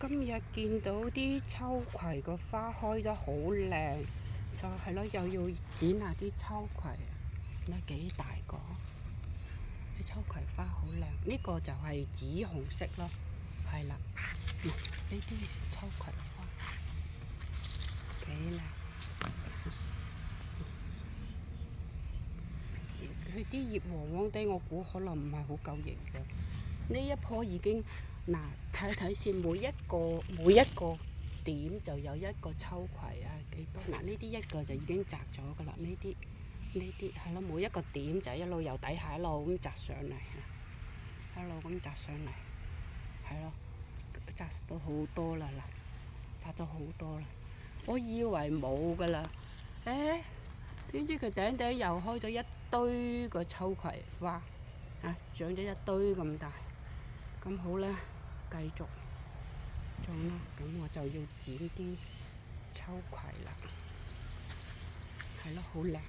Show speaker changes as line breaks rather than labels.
今日見到啲秋葵個花開咗好靚，就係咯，又要剪下啲秋葵，呢幾大個，啲秋葵花好靚。呢個就係紫紅色咯，係啦，呢啲秋葵花幾靚。佢啲葉黃黃地，我估可能唔係好夠營養。呢一棵已經嗱，睇睇先，每一個點就有一個秋葵啊，幾多？嗱，呢啲一個就已經摘咗噶啦，呢啲係咯，每一個點就一路由底下一路咁摘上嚟，一路咁摘上嚟，係咯，摘到好多啦嗱，摘咗好多啦。我以為冇噶啦，點知佢頂頂又開咗一堆個秋葵花，長咗一堆咁大。咁好啦，繼續種啦。咁我就要剪啲秋葵啦，係咯，好靚。